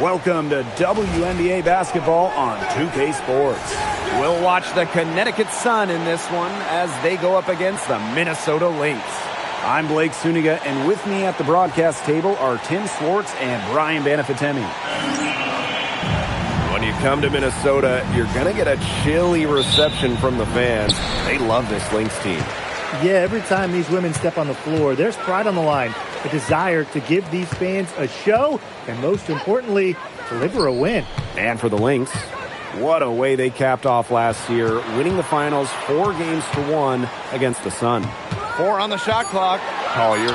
Welcome to WNBA basketball on 2K Sports. We'll watch the Connecticut Sun in this one as they go up against the Minnesota Lynx. I'm Blake Suniga, and with me at the broadcast table are Tim Swartz and Brian Banafitemi. When you come to Minnesota, you're going to get a chilly reception from the fans. They love this Lynx team. Yeah, every time these women step on the floor, there's pride on the line, a desire to give these fans a show, and most importantly, deliver a win. And for the Lynx, what a way they capped off last year, winning the finals 4-1 against the Sun. 4 on the shot clock. Collier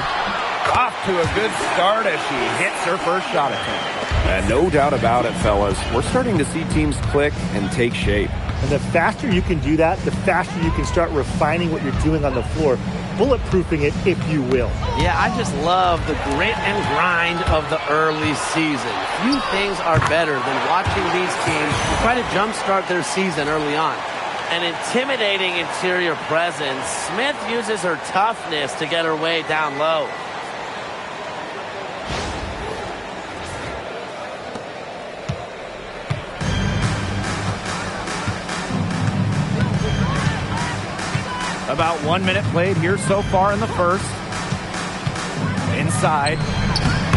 off to a good start as she hits her first shot attempt. And no doubt about it, fellas, we're starting to see teams click and take shape. And the faster you can do that, the faster you can start refining what you're doing on the floor, bulletproofing it, if you will. Yeah, I just love the grit and grind of the early season. Few things are better than watching these teams try to jumpstart their season early on. An intimidating interior presence. Smith uses her toughness to get her way down low. About 1 minute played here so far in the first. Inside,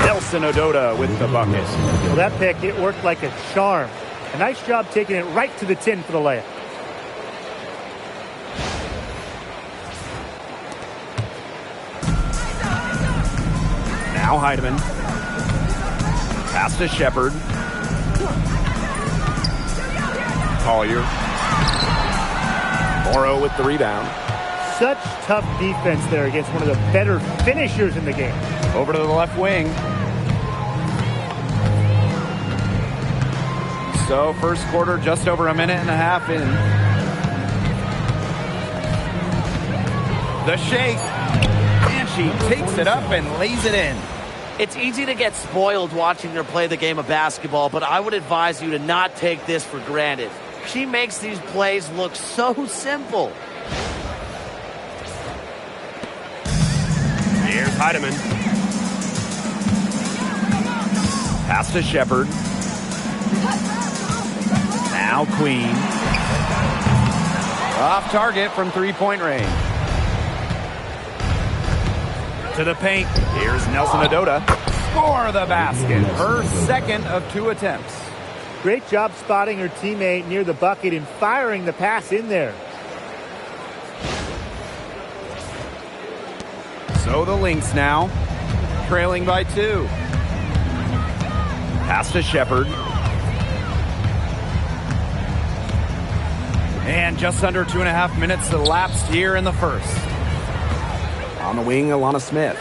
Nelson Ododa with the bucket. Well, that pick, it worked like a charm. A nice job taking it right to the tin for the layup. Now Heidemann. Pass to Shepard. Collier. Morrow with the rebound. Such tough defense there against one of the better finishers in the game. Over to the left wing. So first quarter just over a minute and a half in. The shake. And she takes it up and lays it in. It's easy to get spoiled watching her play the game of basketball, but I would advise you to not take this for granted. She makes these plays look so simple. Here's Heidemann. Pass to Shepard. Now Queen. Off target from three-point range. To the paint. Here's Nelson Ododa. For the basket. Her second of 2 attempts. Great job spotting her teammate near the bucket and firing the pass in there. So the Lynx now, trailing by 2. Pass to Shepard. And just under 2.5 minutes elapsed here in the first. On the wing, Alana Smith.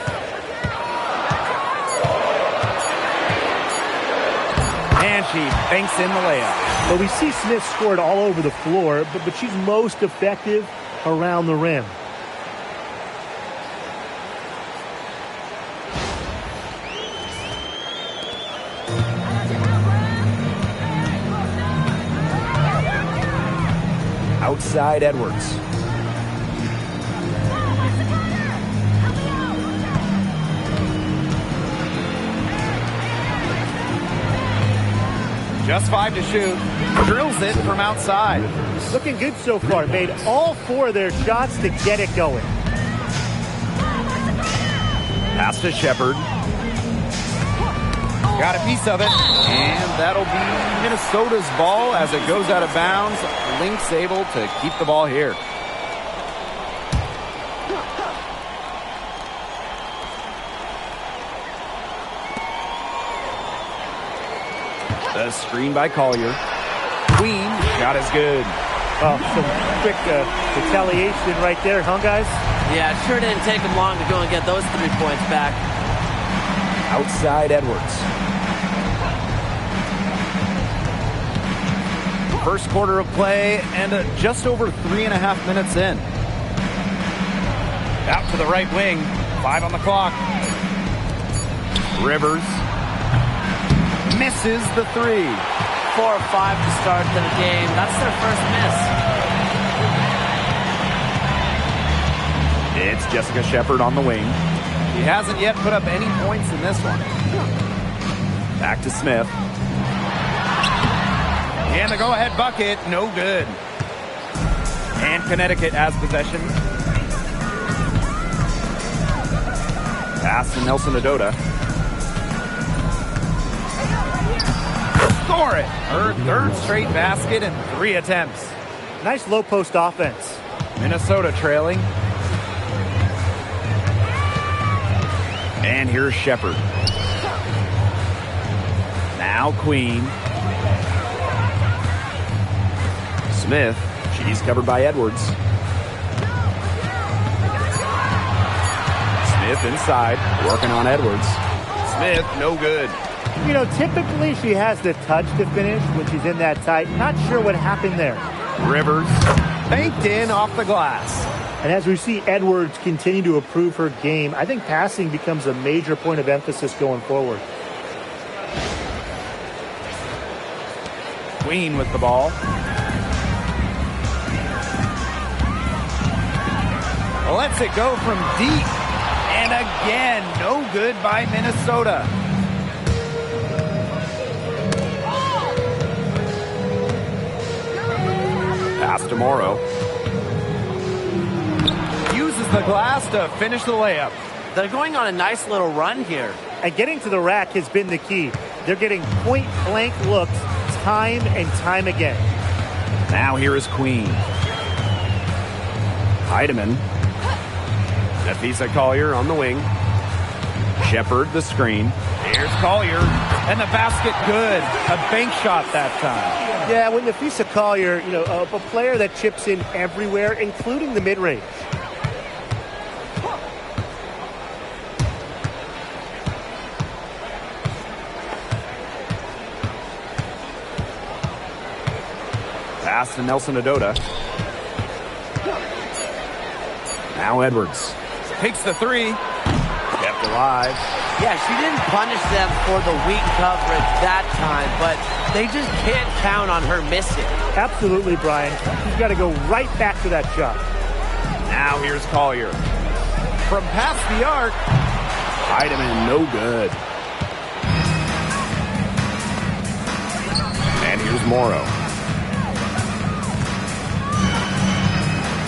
And she banks in the layup. But we see Smith scored all over the floor, but she's most effective around the rim. Outside Edwards. Just 5 to shoot. Drills it from outside. Looking good so far. Made all 4 of their shots to get it going. Pass to Shepard. Got a piece of it. And that'll be Minnesota's ball as it goes out of bounds. Lynx able to keep the ball here. The screen by Collier. Queen, shot is good. Oh, some quick retaliation right there, huh, guys? Yeah, it sure didn't take them long to go and get those 3 points back. Outside Edwards. First quarter of play and just over 3.5 minutes in. Out to the right wing. 5 on the clock. Rivers. Misses the 3. 4 or 5 to start the game. That's their first miss. It's Jessica Shepard on the wing. He hasn't yet put up any points in this one. Back to Smith. And the go-ahead bucket, no good. And Connecticut has possession. Pass to Nelson Adota. Score it! Her third straight basket in 3 attempts. Nice low post offense. Minnesota trailing. And here's Shepard. Now Queen. Smith. She's covered by Edwards. Smith inside, working on Edwards. Smith, no good. You know, typically she has the touch to finish when she's in that tight. Not sure what happened there. Rivers, banked in off the glass. And as we see Edwards continue to improve her game, I think passing becomes a major point of emphasis going forward. Queen with the ball. Lets it go from deep. And again, no good by Minnesota. Pass to Morrow. Uses the glass to finish the layup. They're going on a nice little run here. And getting to the rack has been the key. They're getting point-blank looks time and time again. Now here is Queen. Heidemann. Nafisa Collier on the wing. Shepard the screen. Here's Collier. And the basket good. A bank shot that time. Yeah, when Nafisa Collier, you know, a player that chips in everywhere, including the mid-range. Pass to Nelson Adota. Now Edwards. Takes the 3. Kept alive. Yeah, she didn't punish them for the weak coverage that time, but they just can't count on her missing. Absolutely, Brian. She's got to go right back to that shot. Now here's Collier. From past the arc. Heidemann, no good. And here's Morrow.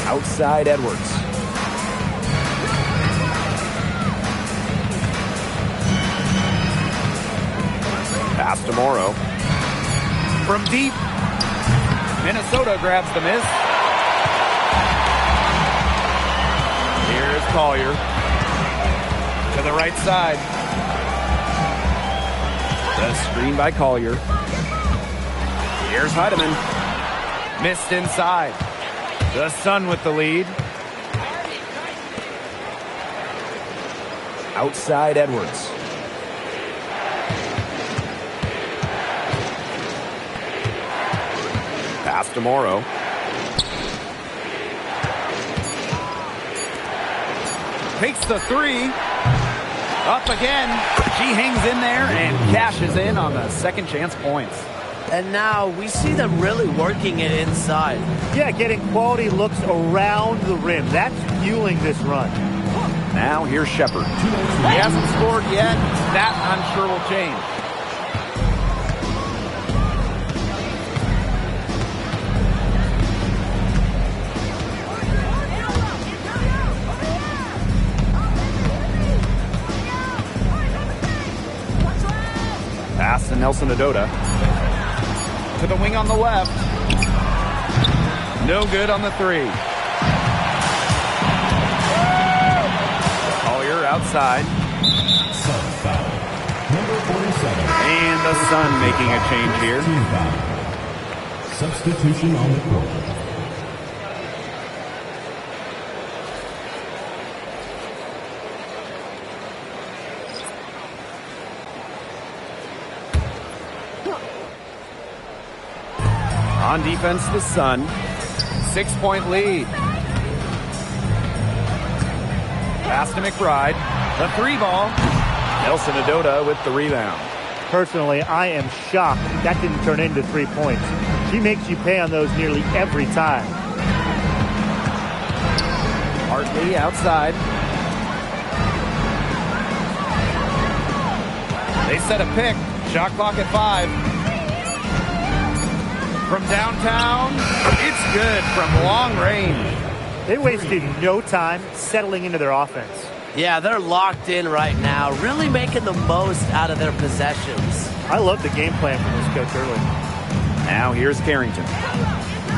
Outside Edwards. Pass to Morrow. From deep. Minnesota grabs the miss. Here's Collier. To the right side. The screen by Collier. Here's Heidemann. Missed inside. The Sun with the lead. Outside Edwards. Pass to Morrow. Takes the 3. Up again. She hangs in there and cashes in on the second chance points. And now we see them really working it inside. Yeah, getting quality looks around the rim. That's fueling this run. Now here's Shepard. He hasn't scored yet. That, I'm sure, will change. Pass to Nelson Adota. To the wing on the left. No good on the 3. Collier outside. And the Sun making a change here. Substitution on the court. On defense, the Sun. 6-point lead. Pass to McBride. The 3 ball. Nelson Adota with the rebound. Personally, I am shocked that didn't turn into 3 points. She makes you pay on those nearly every time. Hartley outside. They set a pick. Shot clock at 5. From downtown, it's good from long range. They wasted no time settling into their offense. Yeah, they're locked in right now, really making the most out of their possessions. I love the game plan from this coach early. Now here's Carrington.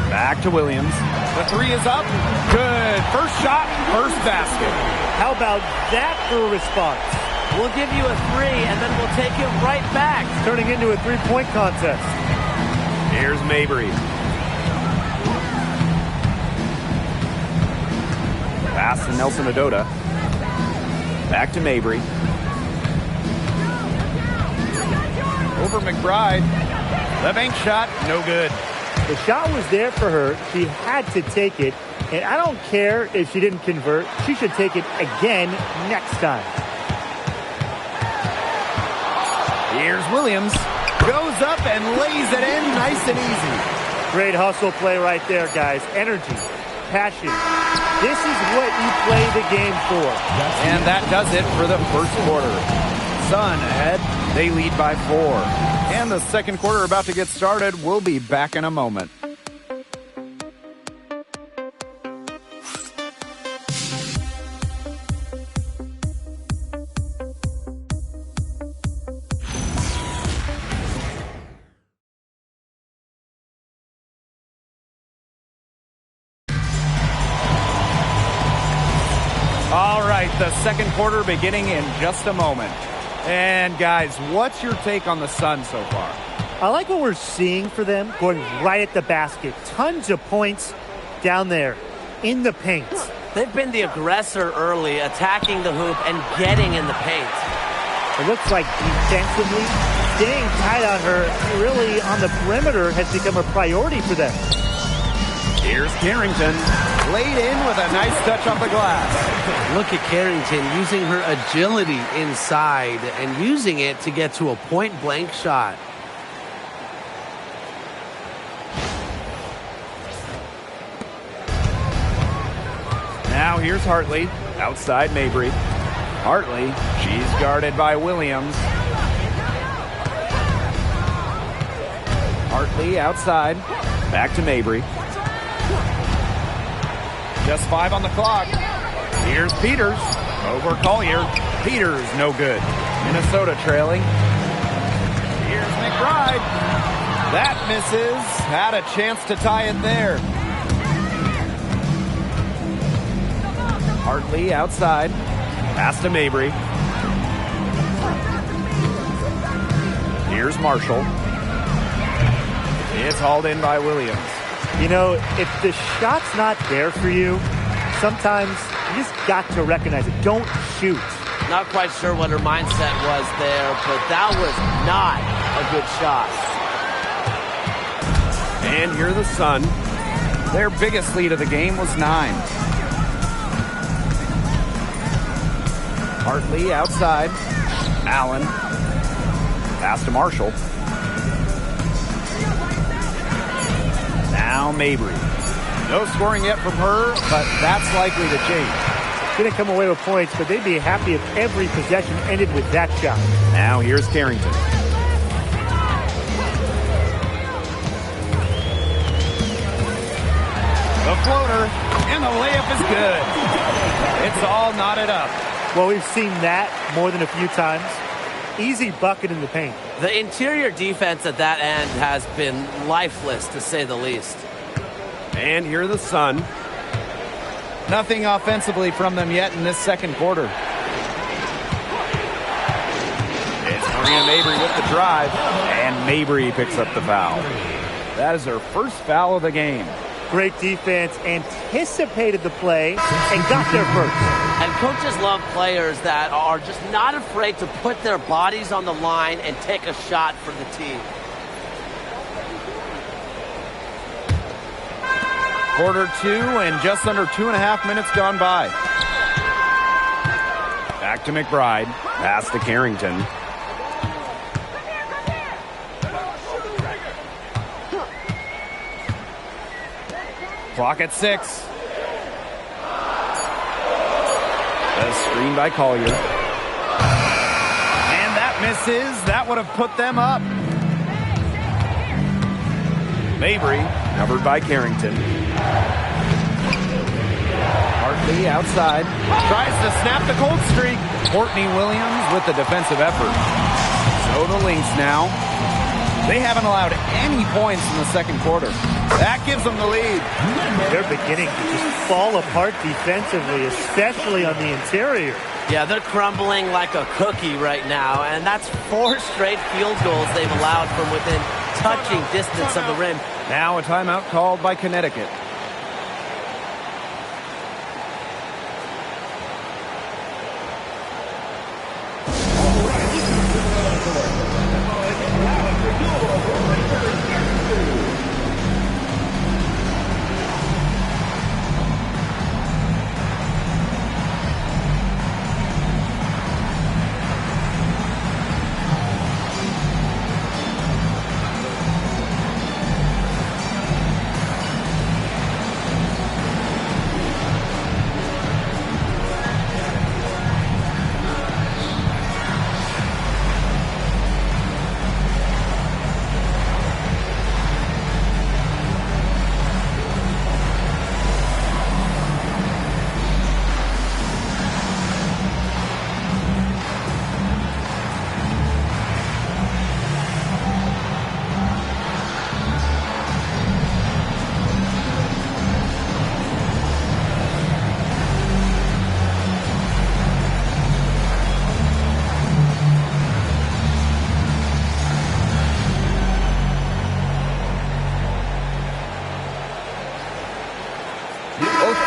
Back to Williams. The three is up. Good. First shot, first basket. How about that for a response? We'll give you a three, and then we'll take it right back. Turning into a three-point contest. Here's Mabry. Pass to Nelson Adota. Back to Mabry. Over McBride. The bank shot, no good. The shot was there for her. She had to take it. And I don't care if she didn't convert. She should take it again next time. Here's Williams. Goes up and lays it in nice and easy. Great hustle play right there, guys. Energy, passion. This is what you play the game for. And that does it for the first quarter. Sun ahead. They lead by 4. And the second quarter about to get started. We'll be back in a moment. All right, the second quarter beginning in just a moment. And guys, what's your take on the Sun so far? I like what we're seeing for them, going right at the basket. Tons of points down there in the paint. They've been the aggressor early, attacking the hoop and getting in the paint. It looks like defensively, staying tight on her, really on the perimeter, has become a priority for them. Here's Carrington. Laid in with a nice touch off the glass. Look at Carrington using her agility inside and using it to get to a point-blank shot. Now here's Hartley. Outside Mabry. Hartley. She's guarded by Williams. Hartley outside. Back to Mabry. Just 5 on the clock. Here's Peters. Over Collier. Peters, no good. Minnesota trailing. Here's McBride. That misses. Had a chance to tie it there. Hartley outside. Pass to Mabry. Here's Marshall. It's hauled in by Williams. You know, if the shot's not there for you, sometimes you just got to recognize it. Don't shoot. Not quite sure what her mindset was there, but that was not a good shot. And here the Sun. Their biggest lead of the game was 9. Hartley outside. Allen. Pass to Marshall. Now Mabry. No scoring yet from her, but that's likely to change. Didn't come away with points, but they'd be happy if every possession ended with that shot. Now here's Carrington. The floater, and the layup is good. It's all knotted up. Well, we've seen that more than a few times. Easy bucket in the paint. The interior defense at that end has been lifeless, to say the least. And here the Sun. Nothing offensively from them yet in this second quarter. It's Maria Mabry with the drive, and Mabry picks up the foul. That is her first foul of the game. Great defense, anticipated the play, and got there first. And coaches love players that are just not afraid to put their bodies on the line and take a shot for the team. Quarter 2 and just under 2.5 minutes gone by. Back to McBride. Pass to Carrington. Clock at 6. A screen by Collier. And that misses. That would have put them up. Mabry, covered by Carrington. Hartley outside. Tries to snap the cold streak. Courtney Williams with the defensive effort. So the Lynx now. They haven't allowed any points in the second quarter. That gives them the lead. They're beginning to just fall apart defensively, especially on the interior. Yeah, they're crumbling like a cookie right now, and that's 4 straight field goals they've allowed from within touching distance of the rim. Now a timeout called by Connecticut.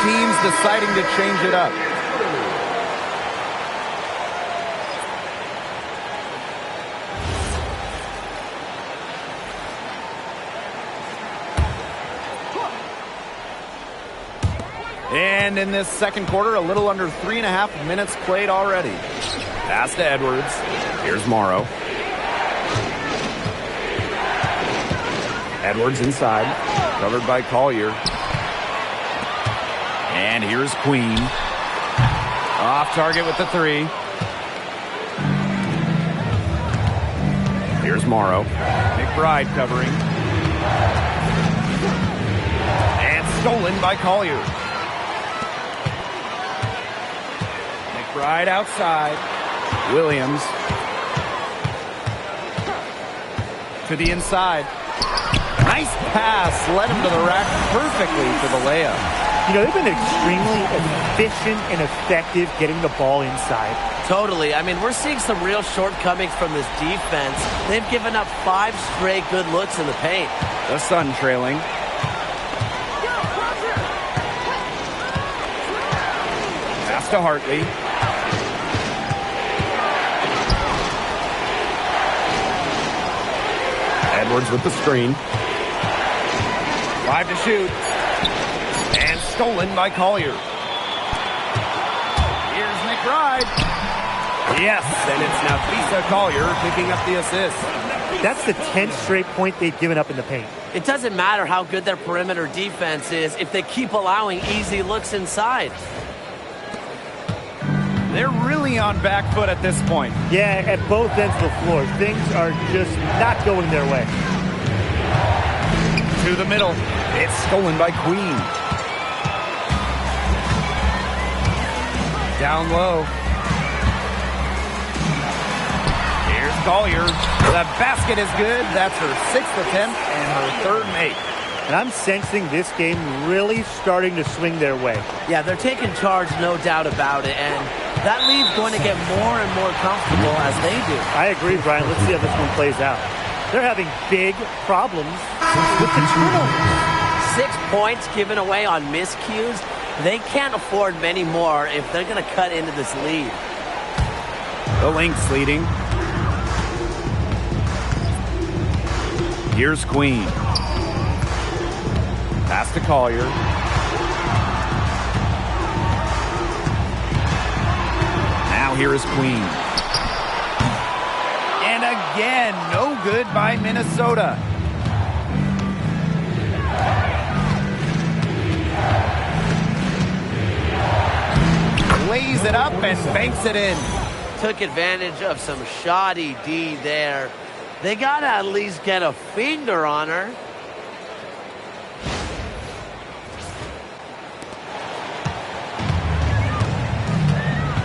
Teams deciding to change it up. And in this second quarter, a little under 3.5 minutes played already. Pass to Edwards. Here's Morrow. Edwards inside, covered by Collier. And here's Queen. Off target with the 3. Here's Morrow. McBride covering. And stolen by Collier. McBride outside. Williams. To the inside. Nice pass. Led him to the rack perfectly for the layup. You know, they've been extremely efficient and effective getting the ball inside. Totally. I mean, we're seeing some real shortcomings from this defense. They've given up 5 straight good looks in the paint. The Sun trailing. Pass to Hartley. Edwards with the screen. 5 to shoot. And stolen by Collier. Here's McBride. Yes, and it's now Lisa Collier picking up the assist. That's the 10th straight point they've given up in the paint. It doesn't matter how good their perimeter defense is if they keep allowing easy looks inside. They're really on back foot at this point. Yeah, at both ends of the floor. Things are just not going their way. To the middle. It's stolen by Queen. Down low. Here's Collier. The basket is good. That's her 6th attempt and her 3rd make. And I'm sensing this game really starting to swing their way. Yeah, they're taking charge, no doubt about it. And that lead's going to get more and more comfortable as they do. I agree, Brian. Let's see how this one plays out. They're having big problems with the turnovers. 6 points given away on miscues. They can't afford many more if they're going to cut into this lead. The Lynx leading. Here's Queen. Pass to Collier. Now here is Queen. And again, no good by Minnesota. Lays it up and banks it in. Took advantage of some shoddy D there. They got to at least get a finger on her.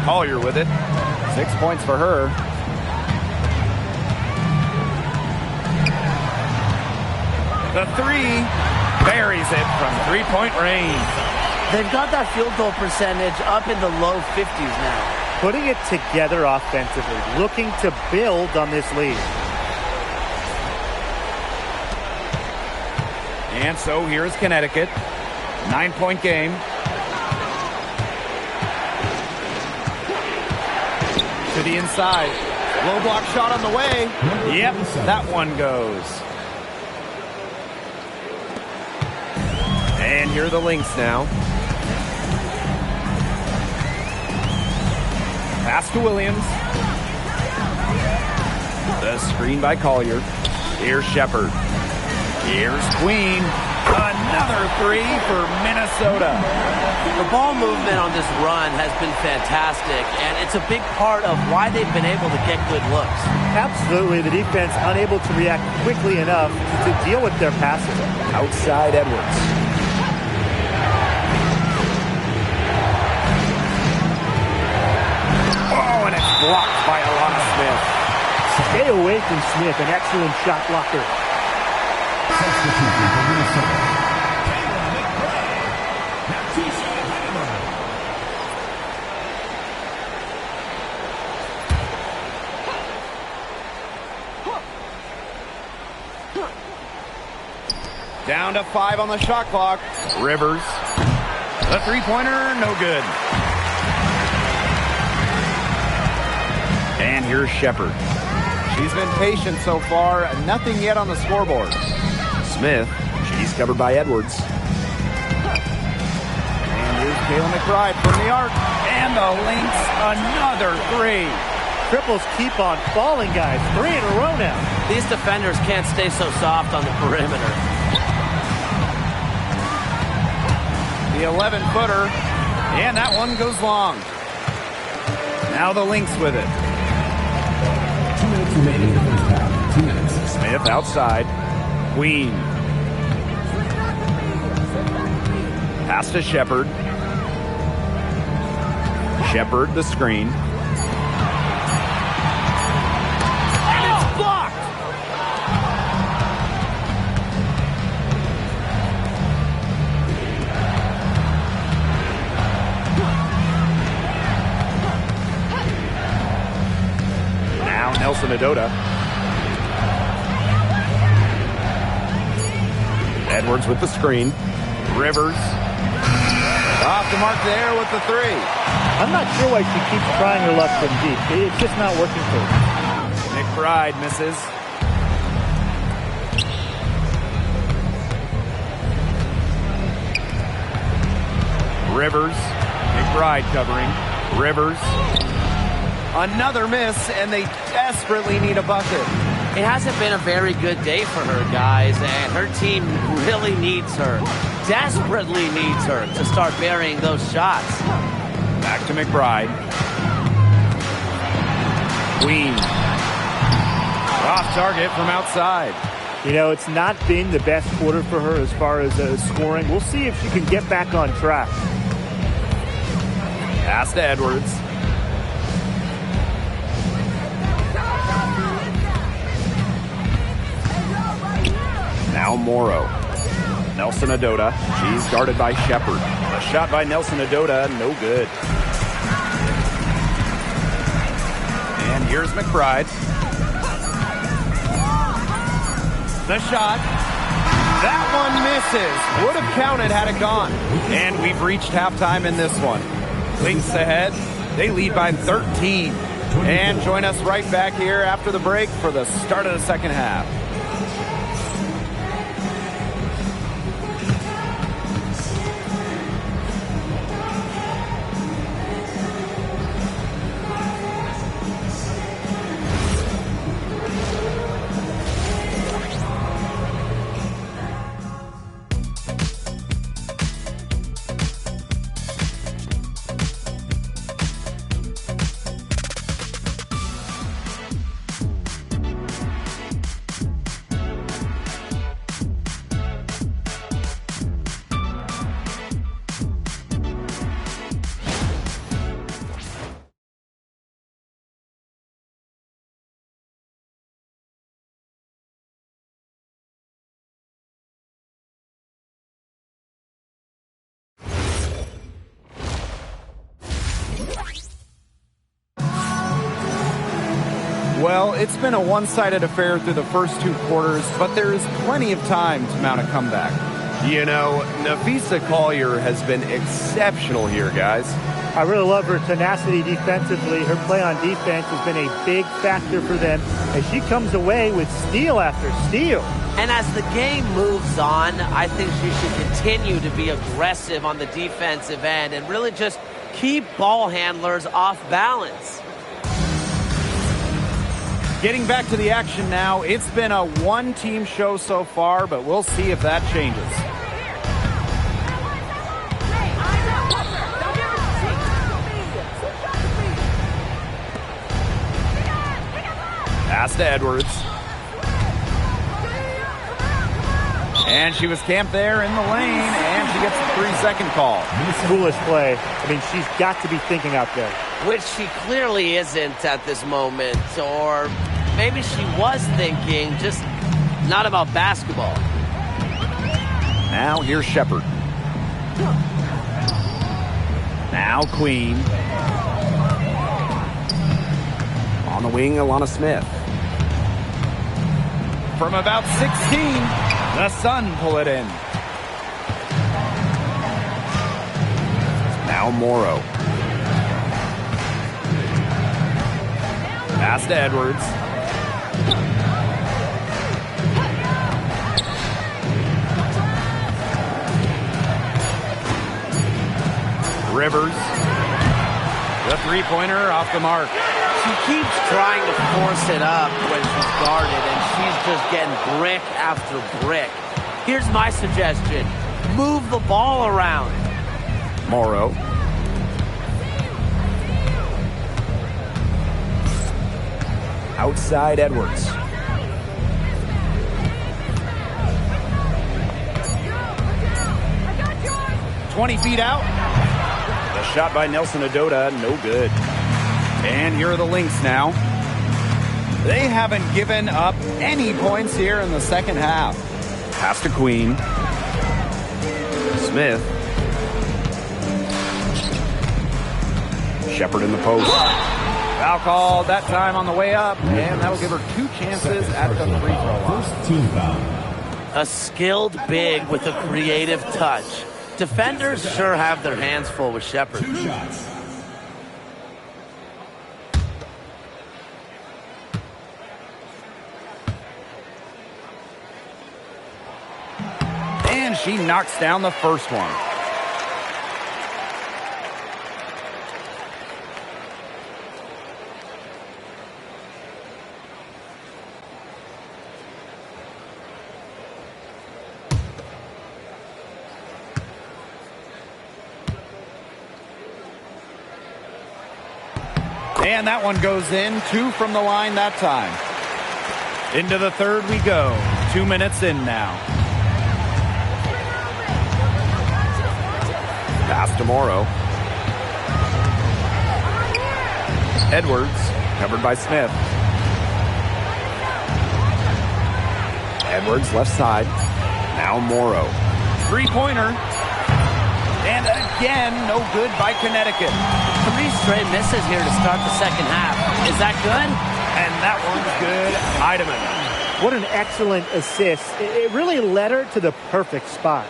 Collier with it. 6 points for her. The three buries it from three-point range. They've got that field goal percentage up in the low 50s now. Putting it together offensively, looking to build on this lead. And so here's Connecticut. 9-point game. To the inside. Low block shot on the way. Yep, that one goes. And here are the Lynx now. Pass to Williams. The screen by Collier. Here's Shepard. Here's Queen. Another three for Minnesota. The ball movement on this run has been fantastic, and it's a big part of why they've been able to get good looks. Absolutely. The defense unable to react quickly enough to deal with their passes. Outside Edwards. Oh, and it's blocked by Alana Smith. Stay away from Smith, an excellent shot blocker. Down to 5 on the shot clock. Rivers. The three-pointer, no good. And here's Shepard. She's been patient so far. Nothing yet on the scoreboard. Smith. She's covered by Edwards. And here's Kayla McBride from the arc. And the Lynx, another three. Triples keep on falling, guys. 3 in a row now. These defenders can't stay so soft on the perimeter. The 11-footer. And that one goes long. Now the Lynx with it. 2 minutes remaining in the first half. 2 minutes. Smith outside. Queen. Pass to Shepard. Shepard, the screen. And it's blocked! Now Nelson Adota. Edwards with the screen. Rivers. Off the mark there with the three. I'm not sure why she keeps trying her luck from deep. It's just not working for her. McBride misses. Rivers. McBride covering. Rivers. Another miss, and they desperately need a bucket. It hasn't been a very good day for her, guys, and her team really needs her, desperately needs her to start burying those shots. Back to McBride. Queen. Off target from outside. You know, it's not been the best quarter for her as far as scoring. We'll see if she can get back on track. Pass to Edwards. Now Morrow. Nelson Adota. She's guarded by Shepard. A shot by Nelson Adota, no good. And here's McBride. The shot. That one misses. Would have counted had it gone. And we've reached halftime in this one. Lynx ahead. They lead by 13. And join us right back here after the break for the start of the second half. Well, it's been a one-sided affair through the first 2 quarters, but there is plenty of time to mount a comeback. You know, Nafisa Collier has been exceptional here, guys. I really love her tenacity defensively. Her play on defense has been a big factor for them as she comes away with steal after steal. And as the game moves on, I think she should continue to be aggressive on the defensive end and really just keep ball handlers off balance. Getting back to the action now, it's been a one-team show so far, but we'll see if that changes. Pass to Edwards. And she was camped there in the lane, and she gets a 3-second call. Foolish play. I mean, she's got to be thinking out there. Which she clearly isn't at this moment. Or maybe she was thinking, just not about basketball. Now here's Shepard. Now Queen. On the wing, Alana Smith. From about 16, the Sun pull it in. Now Morrow. Pass to Edwards. Rivers. The three-pointer off the mark. She keeps trying to force it up when she's guarded, and she's just getting brick after brick. Here's my suggestion. Move the ball around. Morrow. Outside Edwards. I 20 feet out. The shot by Nelson Adota, no good. And here are the Lynx now. They haven't given up any points here in the second half. Pass to Queen. Smith. Shepard in the post. Foul called that time on the way up, and that'll give her 2 chances at the free throw line. First team foul. A skilled big with a creative touch. Defenders sure have their hands full with Shepard. 2 shots. And she knocks down the first one. And that one goes in. 2 from the line that time. Into the third we go. 2 minutes in now. Pass to Morrow. Edwards, covered by Smith. Edwards, left side. Now Morrow. Three-pointer. And again, no good by Connecticut. 3 straight misses here to start the second half. Is that good? And that one's good. Heidemann. What an excellent assist. It really led her to the perfect spot.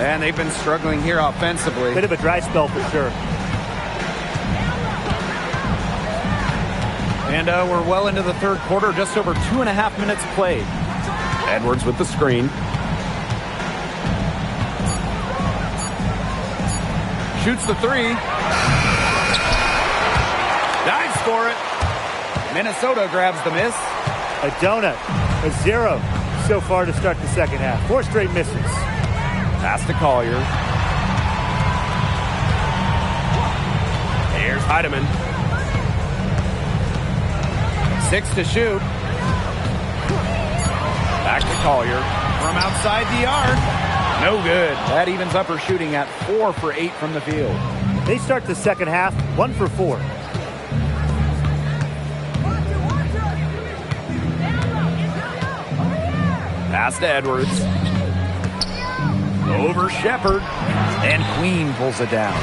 And they've been struggling here offensively. Bit of a dry spell for sure. And we're well into the third quarter, just over 2.5 minutes played. Edwards with the screen. Shoots the 3. Dives for it. Minnesota grabs the miss. A donut, a 0 so far to start the second half. 4 straight misses. Pass to Collier. Here's Heidemann. 6 to shoot. Back to Collier. From outside the arc. No good. That evens up her shooting at 4 for 8 from the field. They start the second half 1 for 4. Pass to Edwards. Over Shepard. And Queen pulls it down.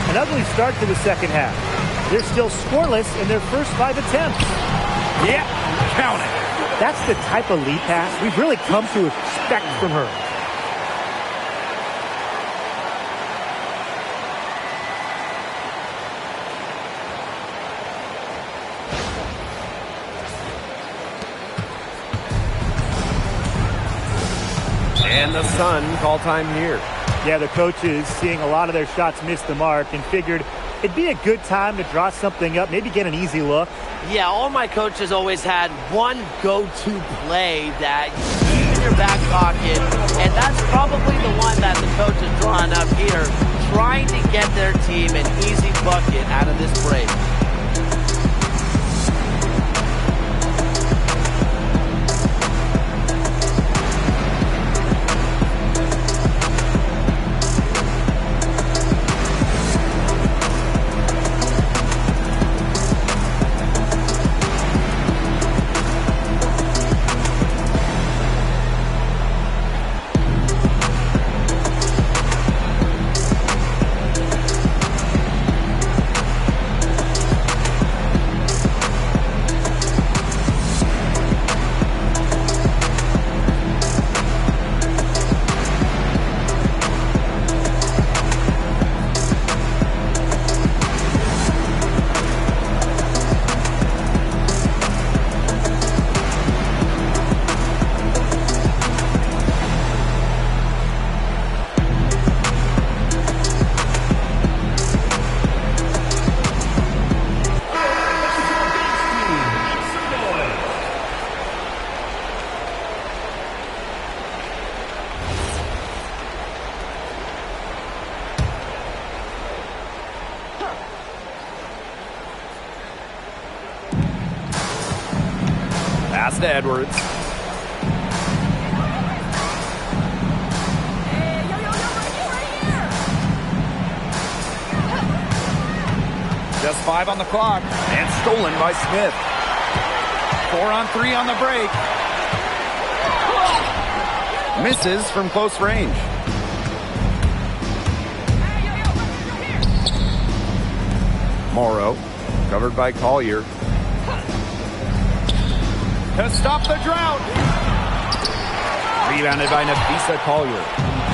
An ugly start to the second half. They're still scoreless in their first 5 attempts. Yeah, count it. That's the type of lead pass we've really come to expect from her. And the Sun call time here. Yeah, the coaches seeing a lot of their shots miss the mark and figured it'd be a good time to draw something up, maybe get an easy look. Yeah, all my coaches always had one go-to play that you keep in your back pocket, and that's probably the one that the coach is drawing up here, trying to get their team an easy bucket out of this break. Pass to Edwards. Just 5 on the clock. And stolen by Smith. 4 on 3 on the break. Misses from close range. Morrow, covered by Collier. To stop the drought. Rebounded by Nafisa Collier.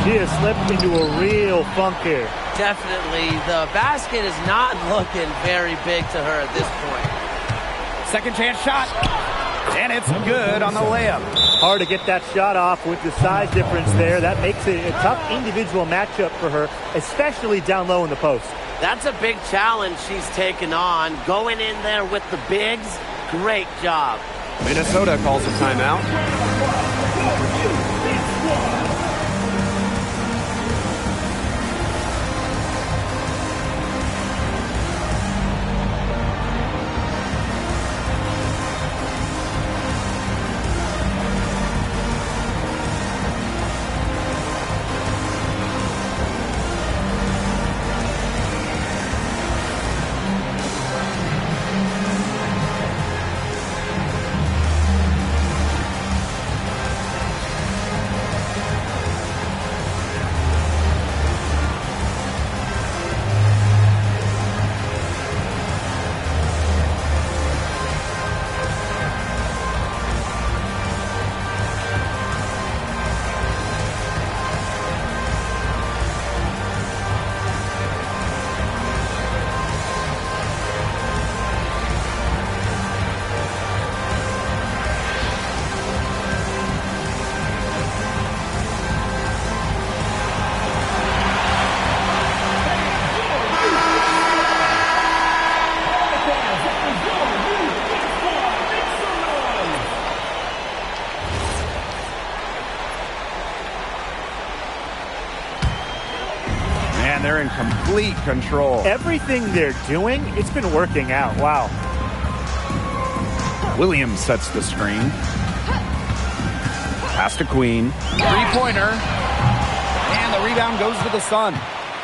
She has slipped into a real funk here. Definitely, the basket is not looking very big to her at this point. Second chance shot. And it's good on the layup. Hard to get that shot off with the size difference there. That makes it a tough individual matchup for her, especially down low in the post. That's a big challenge she's taken on. Going in there with the bigs, great job. Minnesota calls a timeout. They're in complete control. Everything they're doing, it's been working out. Wow. Williams sets the screen. Pass to Queen. Three-pointer. And the rebound goes to the Sun.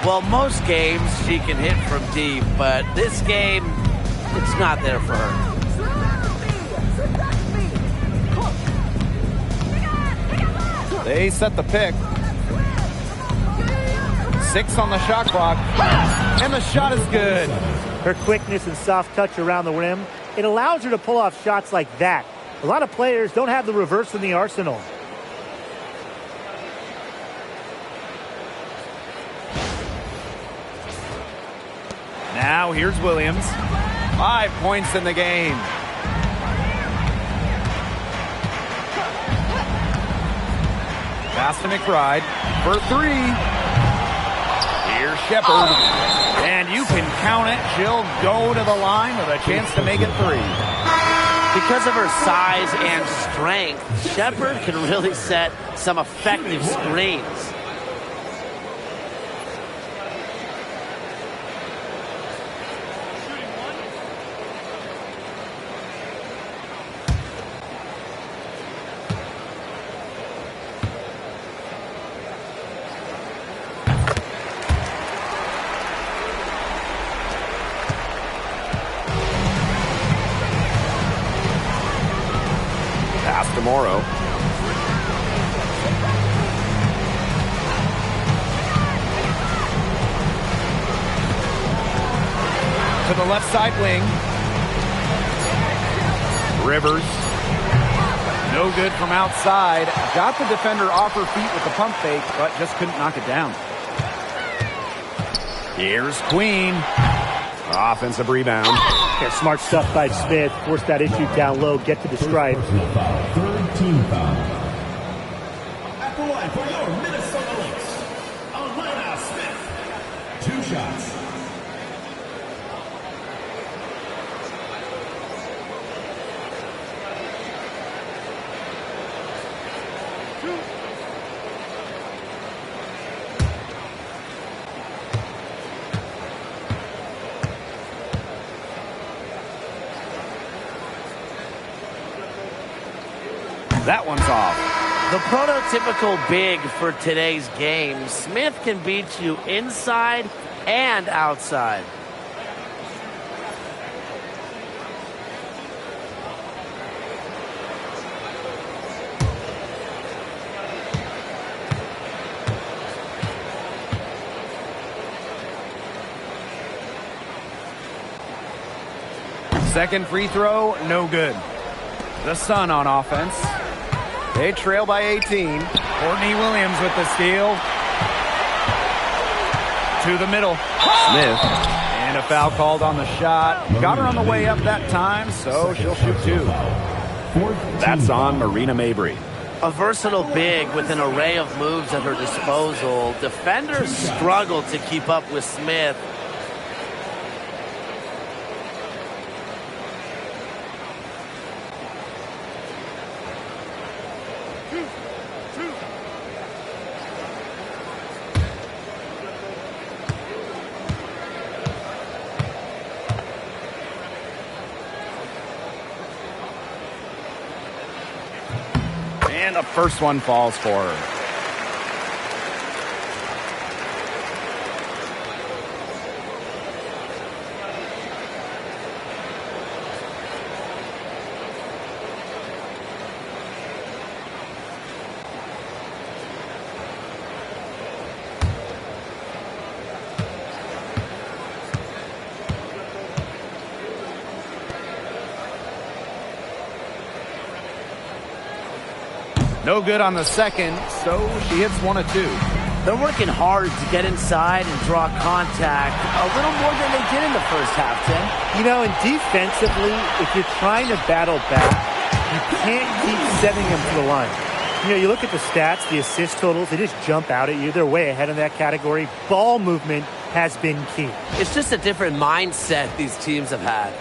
Well, most games she can hit from deep, but this game, it's not there for her. They set the pick. 6 on the shot clock, and the shot is good. Her quickness and soft touch around the rim, it allows her to pull off shots like that. A lot of players don't have the reverse in the arsenal. Now here's Williams. 5 points in the game. Pass to McBride for 3. Here's Shepard. And you can count it. She'll go to the line with a chance to make it 3. Because of her size and strength, Shepard can really set some effective screens. Tomorrow. To the left side wing. Rivers. No good from outside. Got the defender off her feet with the pump fake, but just couldn't knock it down. Here's Queen. Offensive rebound. Yeah, smart stuff by Smith. Force that issue down low. Get to the stripe. Third team foul. At the line for your Minnesota Lynx, Alana Smith. 2 shots. That one's off. The prototypical big for today's game. Smith can beat you inside and outside. Second free throw, no good. The Sun on offense. They trail by 18. Courtney Williams with the steal. To the middle. Smith. And a foul called on the shot. Got her on the way up that time, so she'll shoot 2. That's on Marina Mabry. A versatile big with an array of moves at her disposal. Defenders struggle to keep up with Smith. And the first one falls for her. No good on the second, so she hits 1 of 2. They're working hard to get inside and draw contact a little more than they did in the first half, Tim. You know, and defensively, if you're trying to battle back, you can't keep sending them to the line. You know, you look at the stats, the assist totals, they just jump out at you. They're way ahead in that category. Ball movement has been key. It's just a different mindset these teams have had.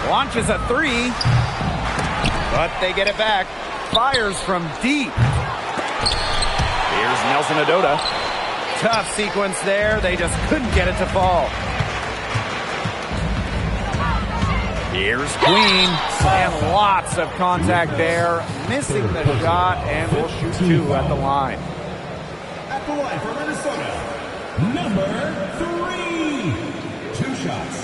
Launches a 3, but they get it back. Fires from deep. Here's Nelson Adota. Tough sequence there. They just couldn't get it to fall. Here's Queen. And lots of contact there. Missing the shot, and will shoot 2 at the line. At the line for Minnesota, number 3. 2 shots.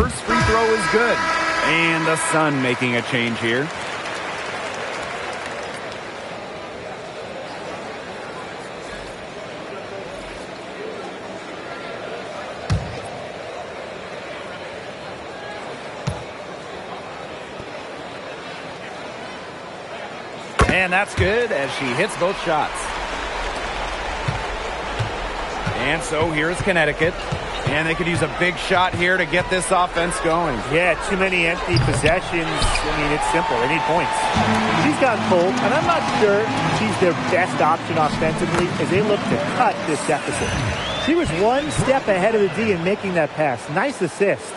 First free throw is good. And the Sun making a change here. And that's good as she hits both shots. And so here's Connecticut. And they could use a big shot here to get this offense going. Yeah, too many empty possessions. I mean, it's simple. They need points. She's got cold, and I'm not sure she's their best option offensively as they look to cut this deficit. She was one step ahead of the D in making that pass. Nice assist.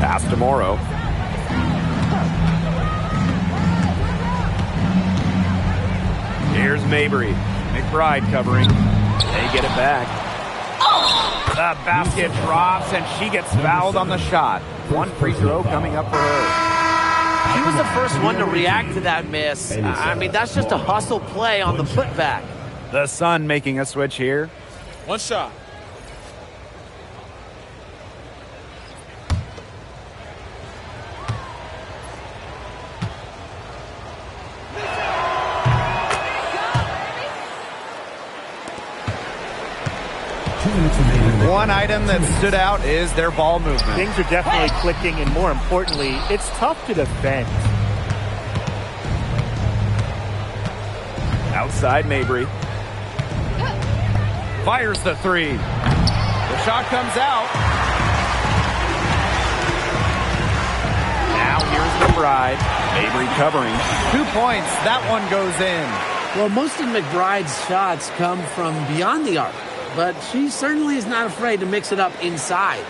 Pass to Morrow. Here's Mabry. McBride covering. They get it back. The basket drops, and she gets fouled on the shot. One free throw coming up for her. She was the first one to react to that miss. I mean, that's just a hustle play on the putback. The Sun making a switch here. One shot. One item that stood out is their ball movement. Things are definitely clicking, and more importantly, it's tough to defend. Outside Mabry. Fires the three. The shot comes out. Now here's McBride. Mabry covering. 2 points. That one goes in. Well, most of McBride's shots come from beyond the arc, but she certainly is not afraid to mix it up inside.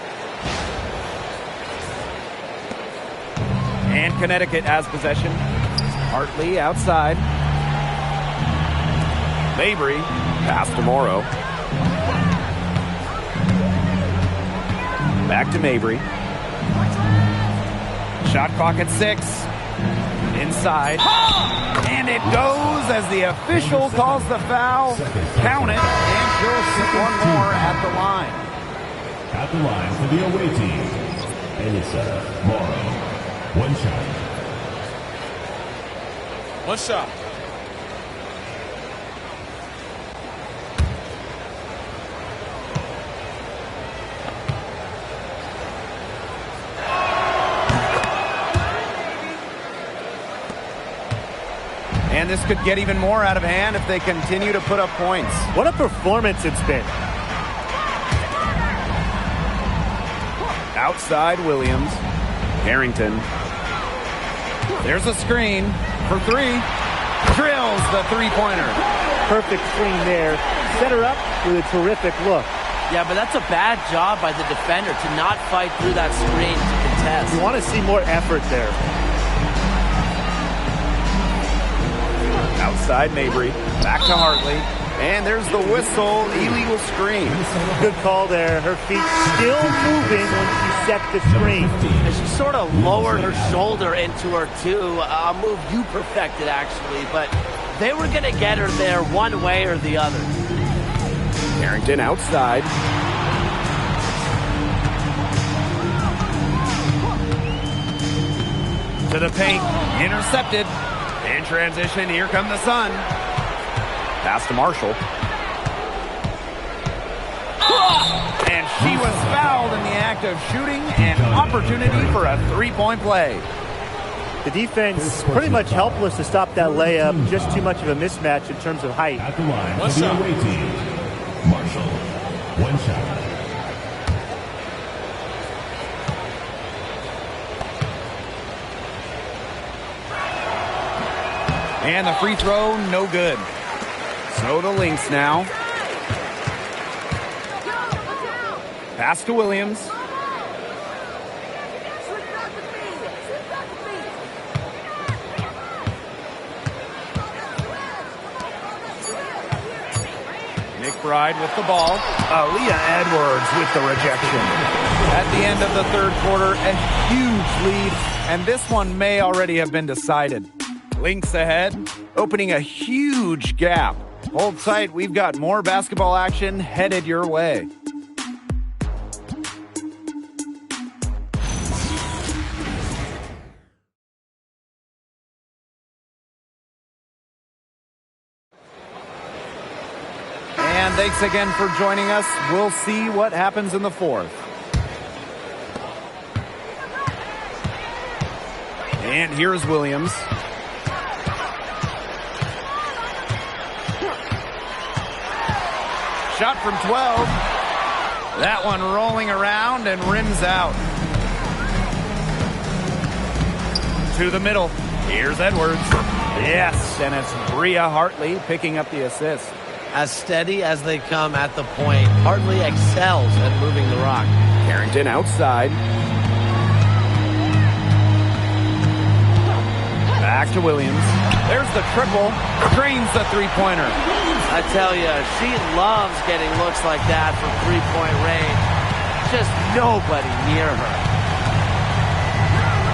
And Connecticut has possession. Hartley outside. Mabry, pass to Morrow. Back to Mabry. Shot clock at 6. Inside. And it goes as the official calls the foul. Count it, and she'll shoot one more at the line. At the line for the away team, Alyssa Morrow. One shot. One shot. And this could get even more out of hand if they continue to put up points. What a performance it's been. Outside Williams. Harrington. There's a screen for three. Drills the three-pointer. Perfect screen there. Set her up with a terrific look. Yeah, but that's a bad job by the defender to not fight through that screen to contest. You want to see more effort there. Outside Mabry. Back to Hartley. And there's the whistle. Illegal screen. Good call there. Her feet still moving when she set the screen. And she sort of lowered her shoulder into her, too. A move you perfected, actually. But they were going to get her there one way or the other. Harrington outside. To the paint. Intercepted. In transition, here come the Sun. Pass to Marshall. And she was fouled in the act of shooting. An opportunity for a three-point play. The defense pretty much helpless to stop that layup. Just too much of a mismatch in terms of height. At the line for the away team, Marshall. One shot. And the free throw, no good. So the Lynx now. Pass to Williams. McBride with the ball. Aaliyah Edwards with the rejection. at the end of the third quarter. A huge lead, and this one may already have been decided. Lynx ahead, opening a huge gap. Hold tight, we've got more basketball action headed your way. And thanks again for joining us. We'll see what happens in the fourth. And here's Williams. Shot from 12. That one rolling around and rims out. To the middle. Here's Edwards. Yes, and it's Bria Hartley picking up the assist. As steady as they come at the point, Hartley excels at moving the rock. Carrington outside. Back to Williams. There's the triple. Drains the three-pointer. I tell you, she loves getting looks like that from three-point range. Just nobody near her.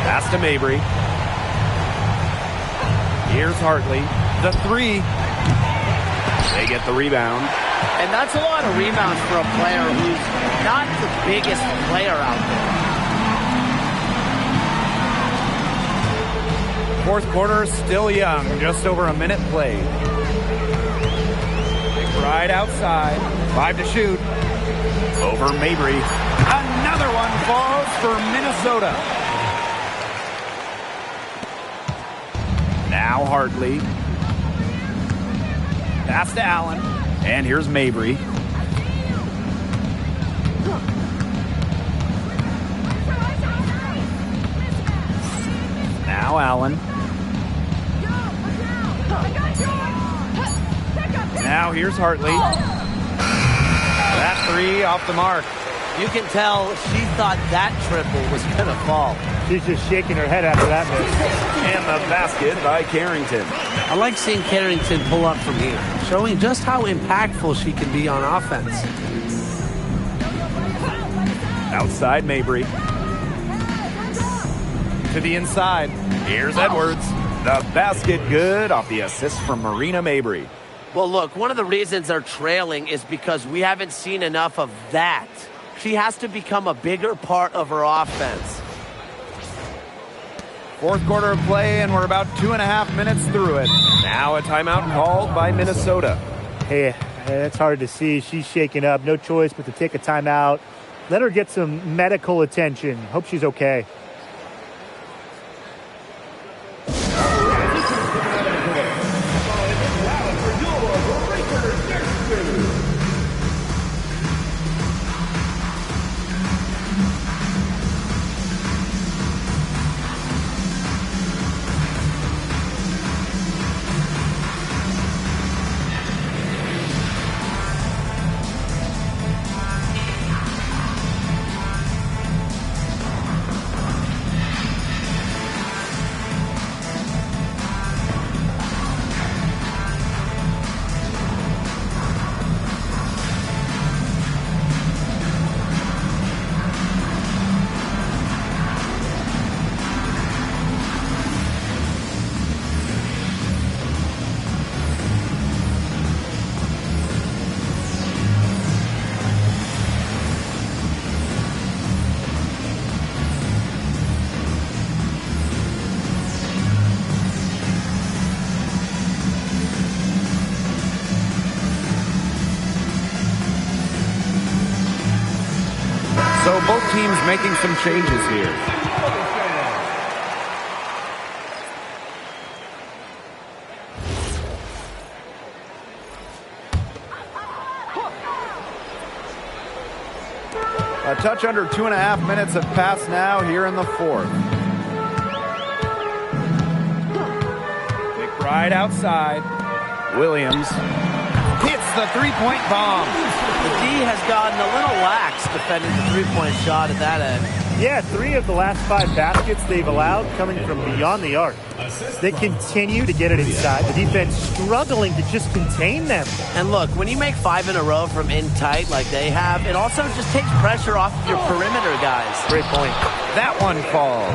Pass to Mabry. Here's Hartley. The three. They get the rebound. And that's a lot of rebounds for a player who's not the biggest player out there. Fourth quarter still young. Just over a minute played. Right outside. 5 to shoot. Over Mabry. Another one falls for Minnesota. Now Hartley. Pass to Allen. And here's Mabry. Now Allen. Now here's Hartley. That three off the mark. You can tell she thought that triple was going to fall. She's just shaking her head after that miss. And the basket by Carrington. I like seeing Carrington pull up from here, showing just how impactful she can be on offense. Outside Mabry. To the inside. Here's Edwards. The basket good off the assist from Marina Mabry. Well, look, one of the reasons they're trailing is because we haven't seen enough of that. She has to become a bigger part of her offense. Fourth quarter of play, and we're about 2.5 minutes through it. Now a timeout called by Minnesota. Hey, it's hard to see. She's shaking up. No choice but to take a timeout. Let her get some medical attention. Hope she's okay. So both teams making some changes here. A touch under 2.5 minutes have passed now here in the fourth. Kick right outside. Williams hits the three-point bomb. The D has gotten a little lax defending the three-point shot at that end. Yeah, 3 of the last 5 baskets they've allowed coming from beyond the arc. They continue to get it inside. The defense struggling to just contain them. And look, when you make 5 in a row from in tight like they have, it also just takes pressure off of your perimeter guys. Great point. That one falls.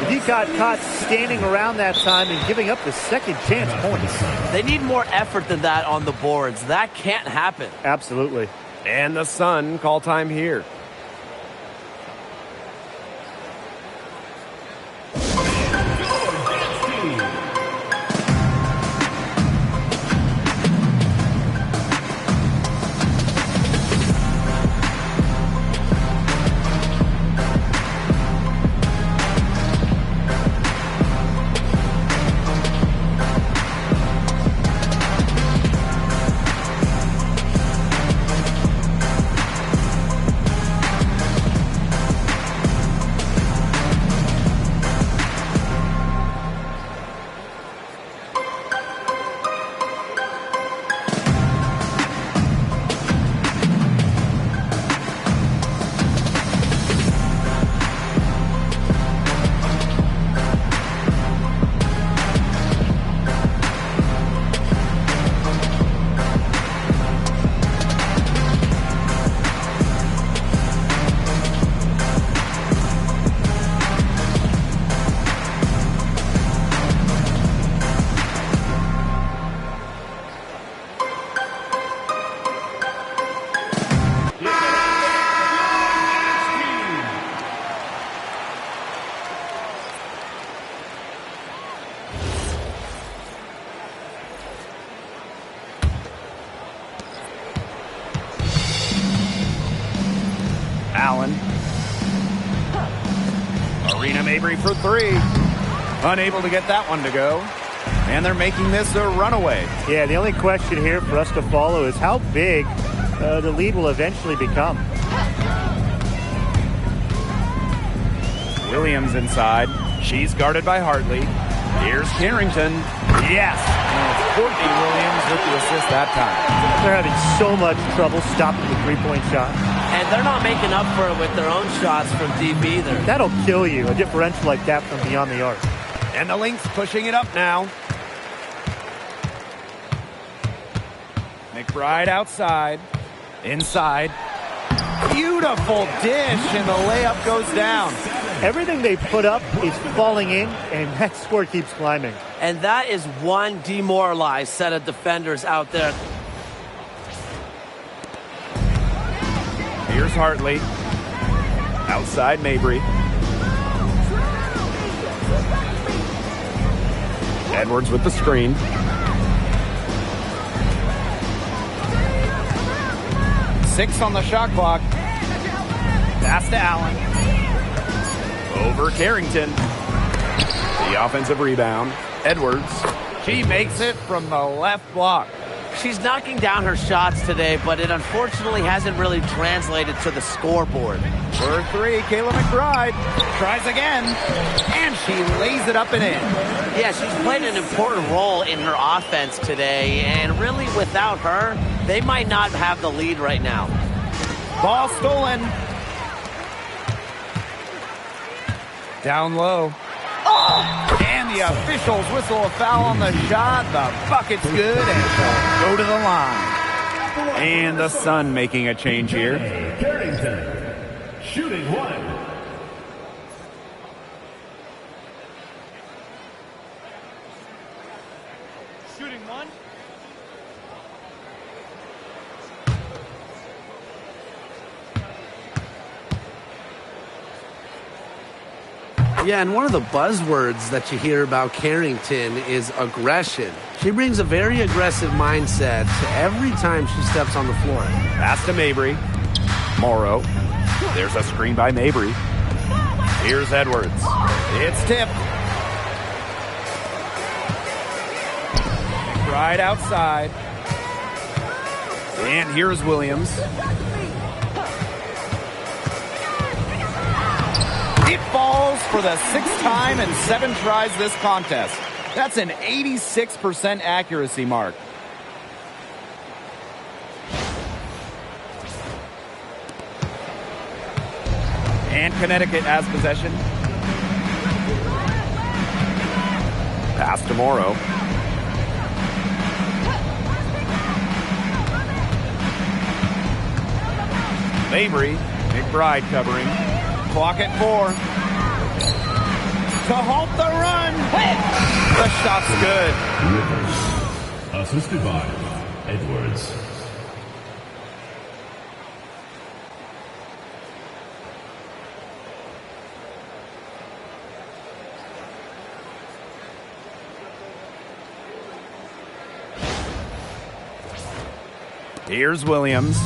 If he got caught standing around that time and giving up the second chance points. They need more effort than that on the boards. That can't happen. Absolutely. And the Sun call time here. Allen. Arena Mabry for 3. Unable to get that one to go. And they're making this a runaway. Yeah, the only question here for us to follow is how big the lead will eventually become. Williams inside. She's guarded by Hartley. Here's Carrington. Yes. And it's Courtney Williams with the assist that time. They're having so much trouble stopping the three-point shot. And they're not making up for it with their own shots from deep either. That'll kill you, a differential like that from beyond the arc. And the Lynx pushing it up now. McBride outside. Inside. Beautiful dish, and the layup goes down. Everything they put up is falling in, and that score keeps climbing. And that is one demoralized set of defenders out there. Here's Hartley. Outside Mabry. Edwards with the screen. Six on the shot clock. Pass to Allen. Over Carrington. The offensive rebound. Edwards. She makes it from the left block. She's knocking down her shots today, but it unfortunately hasn't really translated to the scoreboard. For 3, Kayla McBride tries again, and she lays it up and in. Yeah, she's played an important role in her offense today, and really without her, they might not have the lead right now. Ball stolen. Down low. And the officials whistle a foul on the shot. The bucket's good, and she'll go to the line. And the Sun making a change here. Carrington, shooting 1. Shooting 1. Yeah, and one of the buzzwords that you hear about Carrington is aggression. She brings a very aggressive mindset every time she steps on the floor. Pass to Mabry. Morrow. There's a screen by Mabry. Here's Edwards. It's tipped. Right outside. And here's Williams. It falls for the 6th time in 7 tries this contest. That's an 86% accuracy mark. And Connecticut has possession. Pass to Morrow. Mabry, McBride covering. Clock at 4. To halt the run. The shot's good. Rivers. Assisted by Edwards. Here's Williams.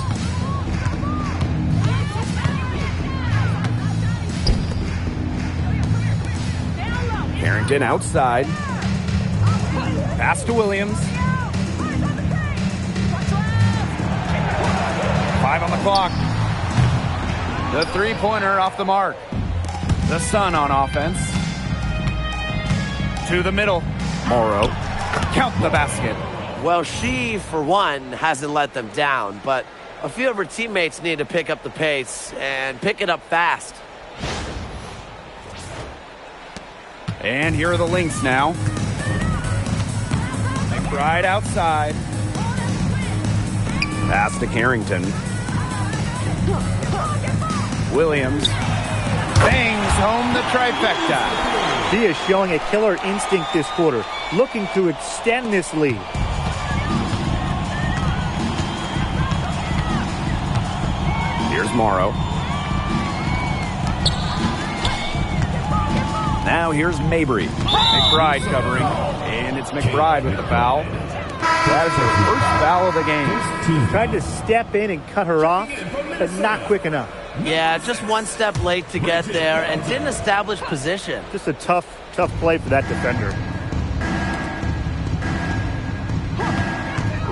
Carrington outside. Pass to Williams. 5 on the clock. The three-pointer off the mark. The Sun on offense. To the middle. Morrow. Count the basket. Well, she, for one, hasn't let them down, but a few of her teammates need to pick up the pace and pick it up fast. And here are the Lynx now. McBride outside. Pass to Carrington. Williams bangs home the trifecta. He is showing a killer instinct this quarter, looking to extend this lead. Here's Morrow. Now here's Mabry. McBride covering. And it's McBride with the foul. That is her first foul of the game. Tried to step in and cut her off, but not quick enough. Yeah, just one step late to get there and didn't establish position. Just a tough play for that defender.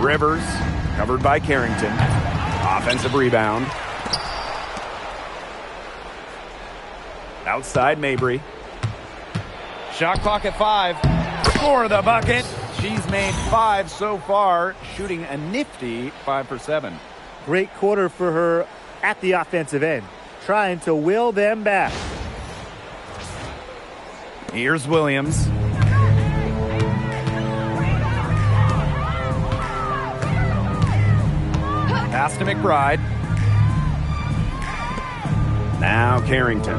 Rivers, covered by Carrington. Offensive rebound. Outside Mabry. Shot clock at 5. Score the bucket. She's made 5 so far, shooting a nifty 5 for 7. Great quarter for her at the offensive end, trying to will them back. Here's Williams. Pass to McBride. Now Carrington.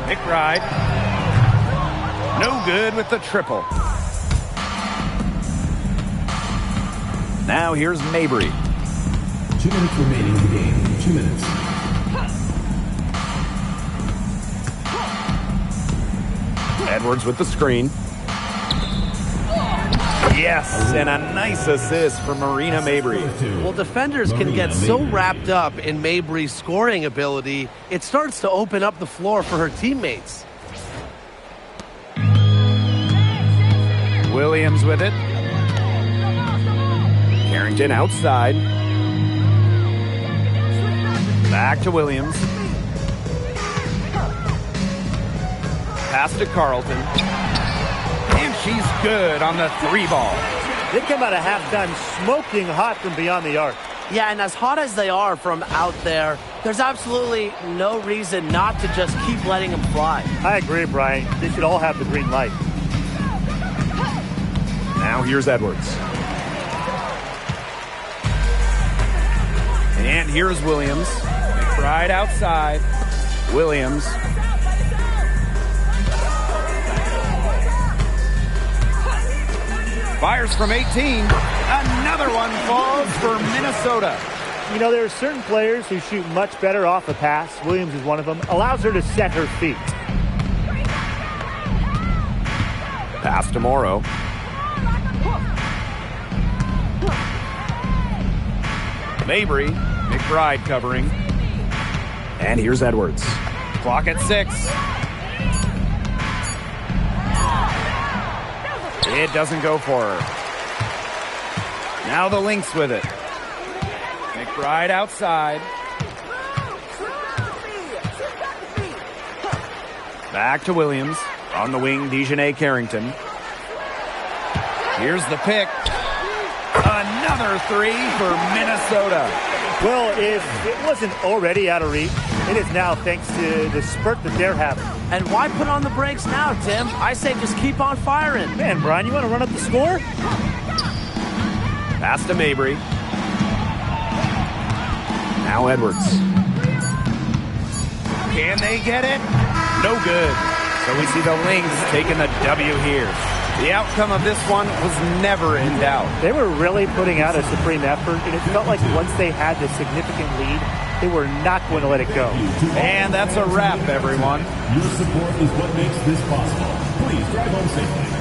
McBride. No good with the triple. Now here's Mabry. 2 minutes remaining in the game. 2 minutes. Edwards with the screen. Yes, and a nice assist for Marina Mabry. Well, defenders can get so wrapped up in Mabry's scoring ability, it starts to open up the floor for her teammates. Williams with it. Carrington outside. Back to Williams. Pass to Carlton. And she's good on the 3 ball. They come out of halftime smoking hot from beyond the arc. Yeah, and as hot as they are from out there, there's absolutely no reason not to just keep letting them fly. I agree, Brian. They should all have the green light. Now here's Edwards. And here's Williams. McBride outside. Williams. Fires from 18. Another one falls for Minnesota. You know, there are certain players who shoot much better off a pass. Williams is one of them. Allows her to set her feet. Pass to Morrow. Mabry. McBride covering. And here's Edwards. Clock at 6. It doesn't go for her. Now the Lynx with it. McBride outside. Back to Williams. On the wing, Dejanay Carrington. Here's the pick. Another 3 for Minnesota. Well, if it wasn't already out of reach, it is now thanks to the spurt that they're having. And why put on the brakes now, Tim? I say just keep on firing. Man, Brian, you want to run up the score? Pass to Mabry. Now Edwards. Can they get it? No good. So we see the Lynx taking the W here. The outcome of this one was never in doubt. They were really putting out a supreme effort, and it felt like once they had this significant lead, they were not going to let it go. And that's a wrap, everyone. Your support is what makes this possible. Please drive home safely.